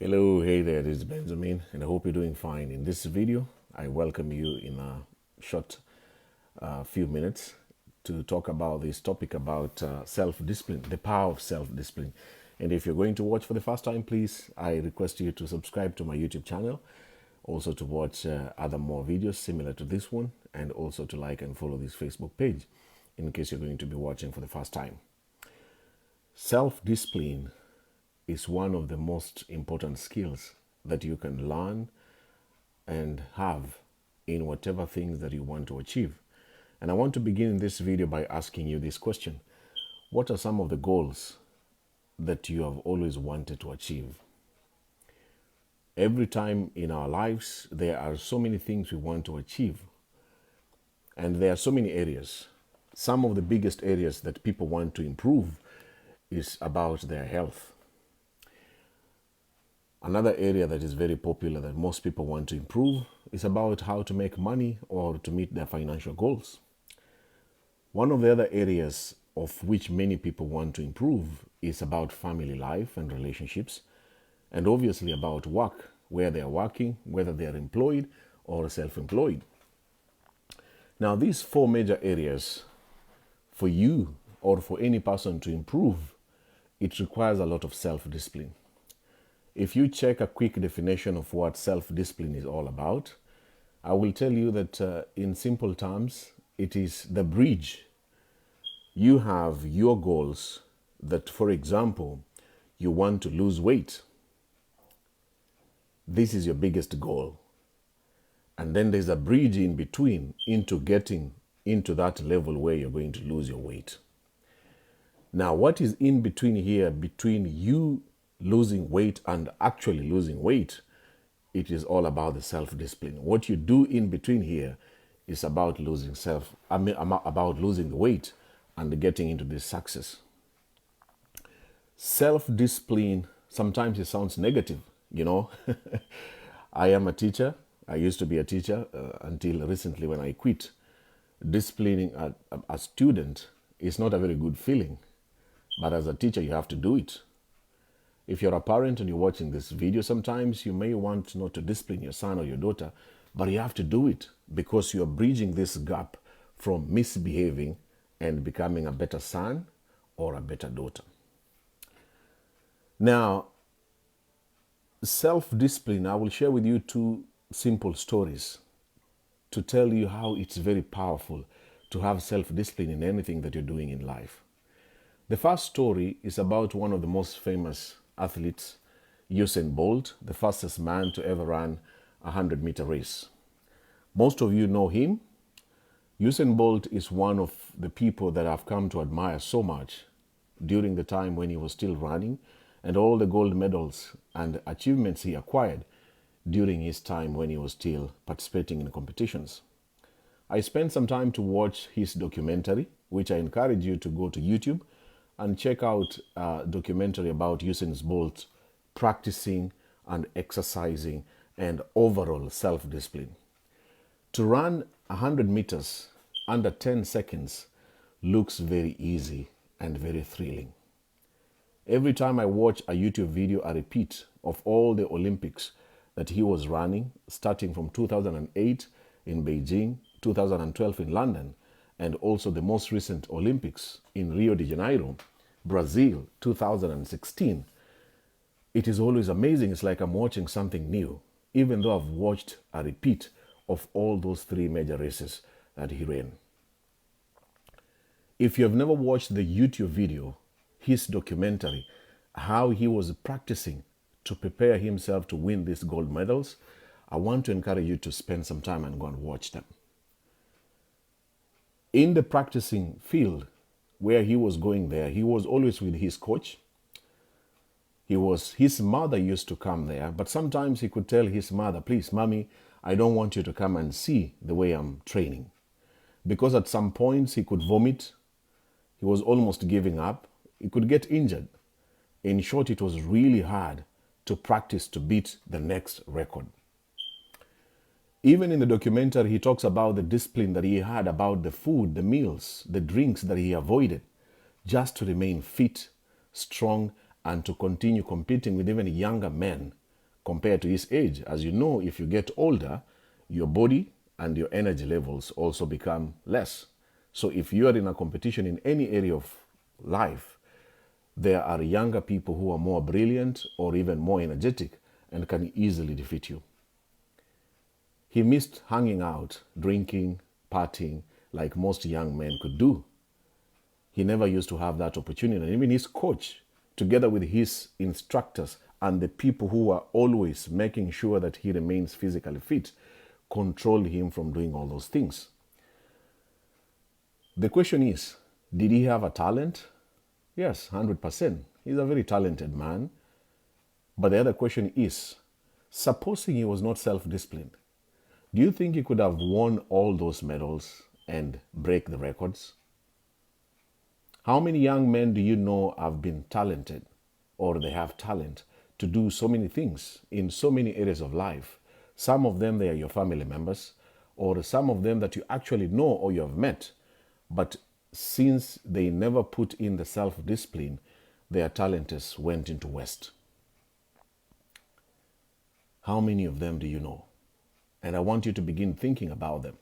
Hello, hey there, this is Benjamin, and I hope you're doing fine. In this video, I welcome you in a short few minutes to talk about this topic about self-discipline, the power of self-discipline. And if you're going to watch for the first time, please, I request you to subscribe to my YouTube channel, also to watch other more videos similar to this one, and also to like and follow this Facebook page in case you're going to be watching for the first time. Self-discipline is one of the most important skills that you can learn and have in whatever things that you want to achieve. And I want to begin this video by asking you this question. What are some of the goals that you have always wanted to achieve? Every time in our lives, there are so many things we want to achieve. And there are so many areas. Some of the biggest areas that people want to improve is about their health. Another area that is very popular that most people want to improve is about how to make money or to meet their financial goals. One of the other areas of which many people want to improve is about family life and relationships, and obviously about work, where they are working, whether they are employed or self-employed. Now, these four major areas for you or for any person to improve, it requires a lot of self-discipline. If you check a quick definition of what self-discipline is all about, I will tell you that in simple terms, it is the bridge. You have your goals that, for example, you want to lose weight. This is your biggest goal. And then there's a bridge in between into getting into that level where you're going to lose your weight. Now, what is in between here, between you losing weight and actually losing weight, it is all about the self-discipline. What you do in between here is about about losing the weight and getting into this success. Self-discipline, sometimes it sounds negative, you know. I am a teacher. I used to be a teacher until recently when I quit. Disciplining a student is not a very good feeling, but as a teacher, you have to do it. If you're a parent and you're watching this video, sometimes you may want not to discipline your son or your daughter, but you have to do it because you're bridging this gap from misbehaving and becoming a better son or a better daughter. Now, self-discipline, I will share with you two simple stories to tell you how it's very powerful to have self-discipline in anything that you're doing in life. The first story is about one of the most famous athletes, Usain Bolt, the fastest man to ever run a 100-meter race. Most of you know him. Usain Bolt is one of the people that I've come to admire so much during the time when he was still running and all the gold medals and achievements he acquired during his time when he was still participating in competitions. I spent some time to watch his documentary, which I encourage you to go to YouTube and check out a documentary about Usain Bolt practicing and exercising and overall self-discipline. To run 100 meters under 10 seconds looks very easy and very thrilling. Every time I watch a YouTube video, a repeat of all the Olympics that he was running, starting from 2008 in Beijing, 2012 in London, and also the most recent Olympics in Rio de Janeiro, Brazil, 2016. It is always amazing. It's like I'm watching something new, even though I've watched a repeat of all those three major races that he ran. If you have never watched the YouTube video, his documentary, how he was practicing to prepare himself to win these gold medals, I want to encourage you to spend some time and go and watch them. In the practicing field where he was going there, he was always with his coach. His mother used to come there, but sometimes he could tell his mother, please, mommy, I don't want you to come and see the way I'm training. Because at some points he could vomit. He was almost giving up. He could get injured. In short, it was really hard to practice to beat the next record. Even in the documentary, he talks about the discipline that he had about the food, the meals, the drinks that he avoided just to remain fit, strong, and to continue competing with even younger men compared to his age. As you know, if you get older, your body and your energy levels also become less. So if you are in a competition in any area of life, there are younger people who are more brilliant or even more energetic and can easily defeat you. He missed hanging out, drinking, partying like most young men could do. He never used to have that opportunity. And even his coach, together with his instructors and the people who are always making sure that he remains physically fit, controlled him from doing all those things. The question is, did he have a talent? Yes, 100%. He's a very talented man. But the other question is, supposing he was not self-disciplined, do you think he could have won all those medals and break the records? How many young men do you know have been talented, or they have talent to do so many things in so many areas of life? Some of them, they are your family members, or some of them that you actually know or you have met, but since they never put in the self-discipline, their talents went into waste. How many of them do you know? And I want you to begin thinking about them.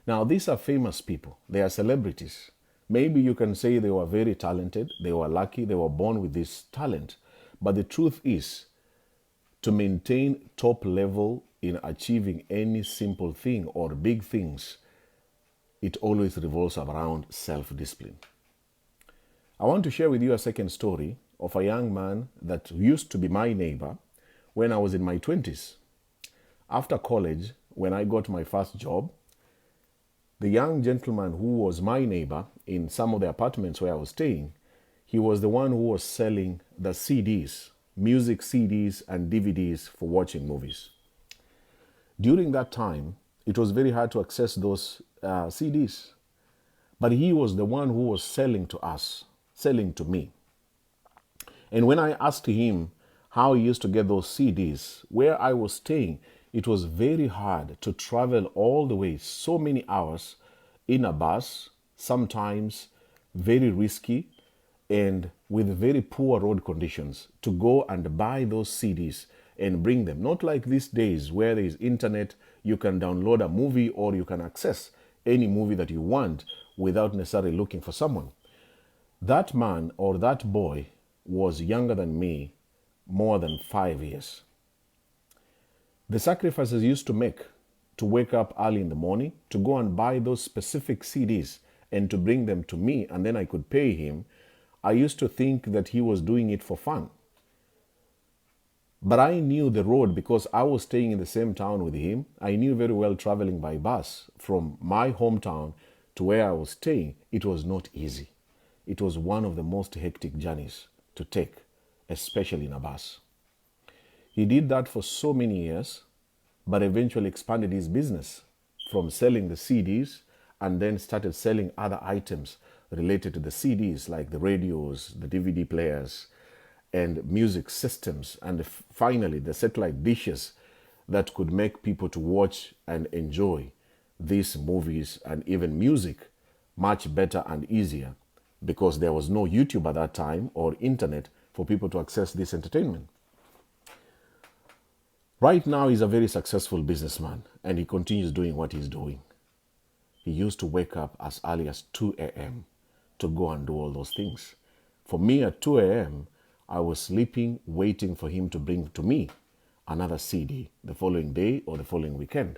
Now, these are famous people. They are celebrities. Maybe you can say they were very talented, they were lucky, they were born with this talent. But the truth is, to maintain top level in achieving any simple thing or big things, it always revolves around self-discipline. I want to share with you a second story of a young man that used to be my neighbor when I was in my 20s. After college, when I got my first job, the young gentleman who was my neighbor in some of the apartments where I was staying, he was the one who was selling the CDs, music CDs and DVDs for watching movies. During that time, it was very hard to access those CDs. But he was the one who was selling to us, selling to me. And when I asked him how he used to get those CDs, where I was staying, it was very hard to travel all the way, so many hours in a bus, sometimes very risky and with very poor road conditions, to go and buy those CDs and bring them. Not like these days where there is internet, you can download a movie or you can access any movie that you want without necessarily looking for someone. That man or that boy was younger than me more than 5 years. The sacrifices he used to make to wake up early in the morning, to go and buy those specific CDs and to bring them to me, and then I could pay him, I used to think that he was doing it for fun. But I knew the road because I was staying in the same town with him. I knew very well traveling by bus from my hometown to where I was staying. It was not easy. It was one of the most hectic journeys to take, especially in a bus. He did that for so many years, but eventually expanded his business from selling the CDs and then started selling other items related to the CDs, like the radios, the DVD players, and music systems, and finally the satellite dishes that could make people to watch and enjoy these movies and even music much better and easier, because there was no YouTube at that time or internet for people to access this entertainment. Right now, he's a very successful businessman and he continues doing what he's doing. He used to wake up as early as 2 a.m. to go and do all those things. For me, at 2 a.m., I was sleeping, waiting for him to bring to me another CD the following day or the following weekend.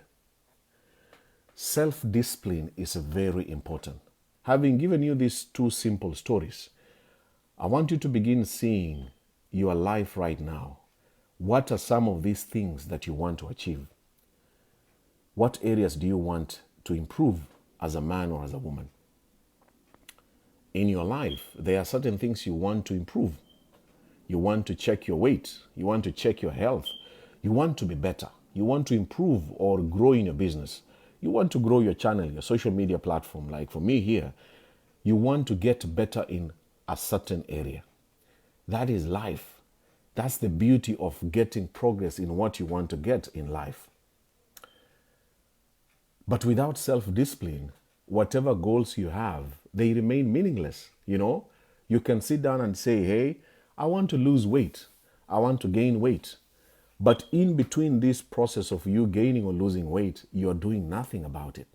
Self-discipline is very important. Having given you these two simple stories, I want you to begin seeing your life right now. What are some of these things that you want to achieve? What areas do you want to improve as a man or as a woman? In your life, there are certain things you want to improve. You want to check your weight. You want to check your health. You want to be better. You want to improve or grow in your business. You want to grow your channel, your social media platform. Like for me here, you want to get better in a certain area. That is life. That's the beauty of getting progress in what you want to get in life. But without self-discipline, whatever goals you have, they remain meaningless. You can sit down and say, hey, I want to lose weight. I want to gain weight. But in between this process of you gaining or losing weight, you are doing nothing about it.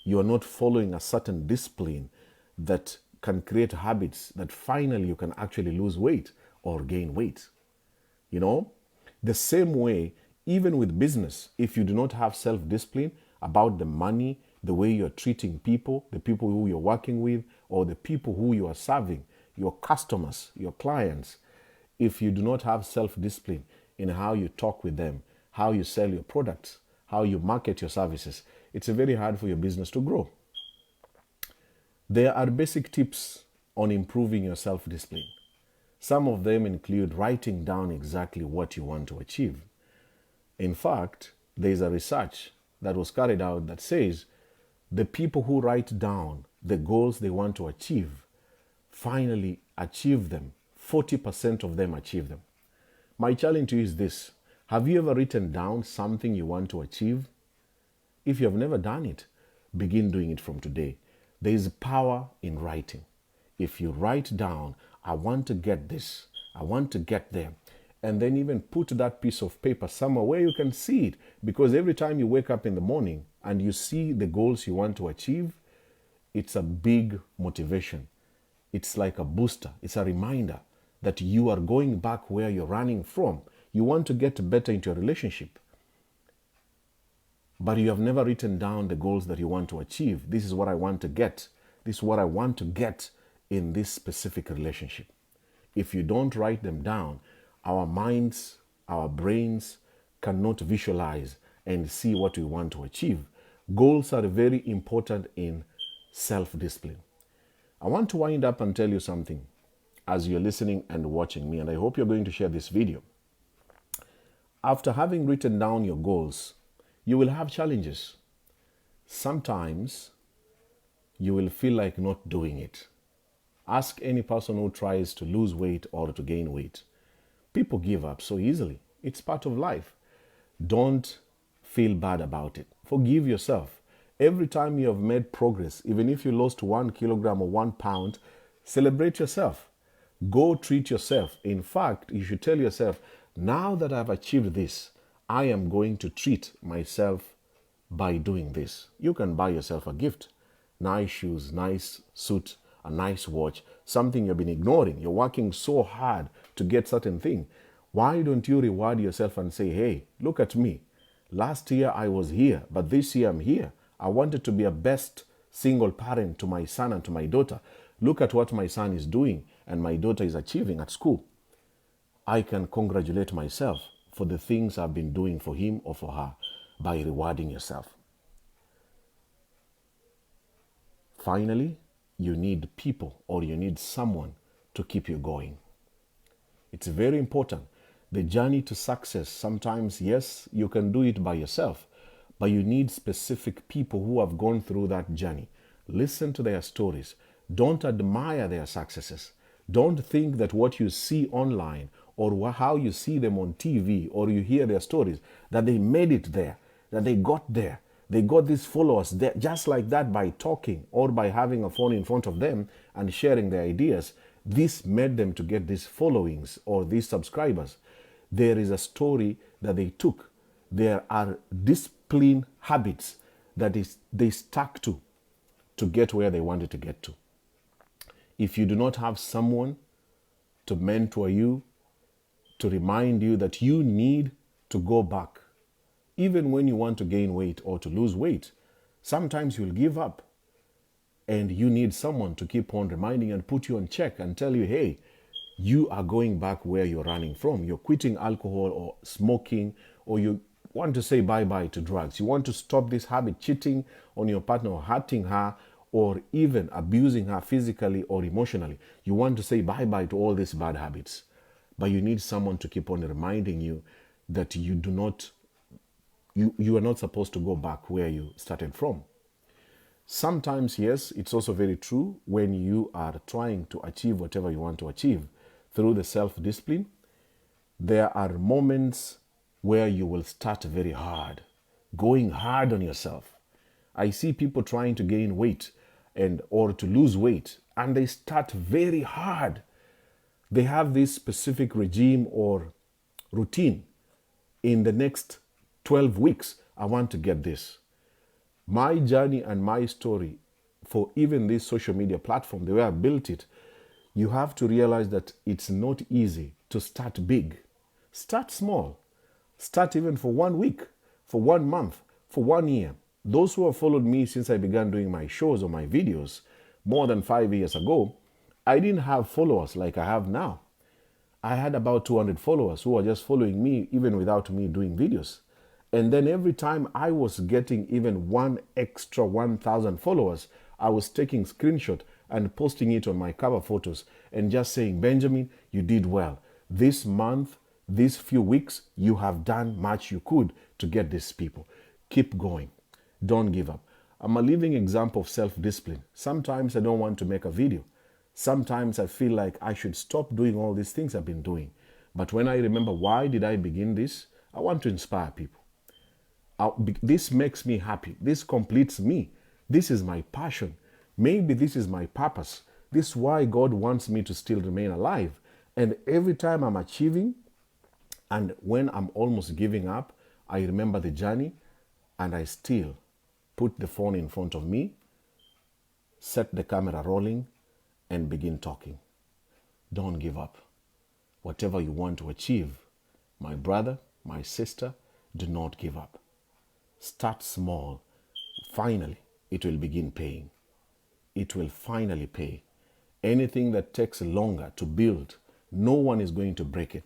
You are not following a certain discipline that can create habits that finally you can actually lose weight or gain weight. You know, the same way, even with business, if you do not have self discipline about the money, the way you're treating people, the people who you're working with, or the people who you are serving, your customers, your clients, if you do not have self discipline in how you talk with them, how you sell your products, how you market your services, it's very hard for your business to grow. There are basic tips on improving your self discipline. Some of them include writing down exactly what you want to achieve. In fact, there is a research that was carried out that says the people who write down the goals they want to achieve finally achieve them. 40% of them achieve them. My challenge to you is this: have you ever written down something you want to achieve? If you have never done it, begin doing it from today. There is power in writing. If you write down, I want to get this, I want to get there, and then even put that piece of paper somewhere where you can see it, because every time you wake up in the morning and you see the goals you want to achieve, it's a big motivation. It's like a booster. It's a reminder that you are going back where you're running from. You want to get better into your relationship, but you have never written down the goals that you want to achieve. This is what I want to get. This is what I want to get in this specific relationship. If you don't write them down, our minds, our brains cannot visualize and see what we want to achieve. Goals are very important in self-discipline. I want to wind up and tell you something as you're listening and watching me, and I hope you're going to share this video. After having written down your goals, you will have challenges. Sometimes you will feel like not doing it. Ask any person who tries to lose weight or to gain weight. People give up so easily. It's part of life. Don't feel bad about it. Forgive yourself. Every time you have made progress, even if you lost 1 kilogram or 1 pound, celebrate yourself. Go treat yourself. In fact, you should tell yourself, now that I've achieved this, I am going to treat myself by doing this. You can buy yourself a gift. Nice shoes, nice suit, a nice watch, something you've been ignoring. You're working so hard to get certain thing. Why don't you reward yourself and say, hey, look at me. Last year I was here, but this year I'm here. I wanted to be a best single parent to my son and to my daughter. Look at what my son is doing and my daughter is achieving at school. I can congratulate myself for the things I've been doing for him or for her by rewarding yourself. Finally, you need people or you need someone to keep you going. It's very important. The journey to success, sometimes, yes, you can do it by yourself, but you need specific people who have gone through that journey. Listen to their stories. Don't admire their successes. Don't think that what you see online or how you see them on TV or you hear their stories, that they made it there, that they got there. They got these followers there just like that by talking or by having a phone in front of them and sharing their ideas. This made them to get these followings or these subscribers. There is a story that they took. There are discipline habits that they stuck to get where they wanted to get to. If you do not have someone to mentor you, to remind you that you need to go back, even when you want to gain weight or to lose weight, sometimes you'll give up. And you need someone to keep on reminding and put you on check and tell you, hey, you are going back where you're running from. You're quitting alcohol or smoking, or you want to say bye-bye to drugs. You want to stop this habit, cheating on your partner or hurting her or even abusing her physically or emotionally. You want to say bye-bye to all these bad habits. But you need someone to keep on reminding you that you are not supposed to go back where you started from. Sometimes, yes, it's also very true when you are trying to achieve whatever you want to achieve through the self-discipline, there are moments where you will start very hard, going hard on yourself. I see people trying to gain weight or to lose weight, and they start very hard. They have this specific regime or routine in the next 12 weeks, I want to get this. My journey and my story for even this social media platform, the way I built it, you have to realize that it's not easy to start big. Start small. Start even for 1 week, for 1 month, for 1 year. Those who have followed me since I began doing my shows or my videos more than 5 years ago, I didn't have followers like I have now. I had about 200 followers who were just following me even without me doing videos. And then every time I was getting even one extra 1,000 followers, I was taking screenshot and posting it on my cover photos and just saying, Benjamin, you did well. This month, these few weeks, you have done much you could to get these people. Keep going. Don't give up. I'm a living example of self-discipline. Sometimes I don't want to make a video. Sometimes I feel like I should stop doing all these things I've been doing. But when I remember why did I begin this, I want to inspire people. This makes me happy. This completes me. This is my passion. Maybe this is my purpose. This is why God wants me to still remain alive. And every time I'm achieving and when I'm almost giving up, I remember the journey and I still put the phone in front of me, set the camera rolling, and begin talking. Don't give up. Whatever you want to achieve, my brother, my sister, do not give up. Start small. Finally, it will begin paying. It will finally pay. Anything that takes longer to build, no one is going to break it.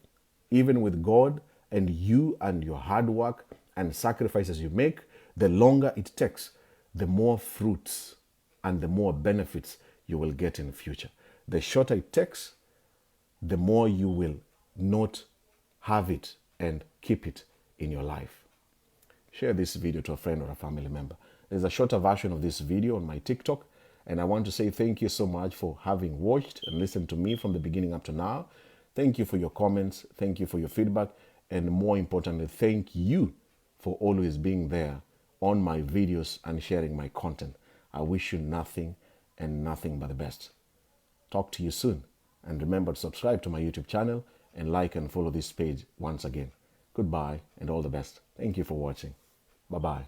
Even with God and you and your hard work and sacrifices you make, the longer it takes, the more fruits and the more benefits you will get in the future. The shorter it takes, the more you will not have it and keep it in your life. Share this video to a friend or a family member. There's a shorter version of this video on my TikTok, and I want to say thank you so much for having watched and listened to me from the beginning up to now. Thank you for your comments, thank you for your feedback, and more importantly, thank you for always being there on my videos and sharing my content. I wish you nothing and nothing but the best. Talk to you soon, and remember to subscribe to my YouTube channel and like and follow this page once again. Goodbye and all the best. Thank you for watching. Bye-bye.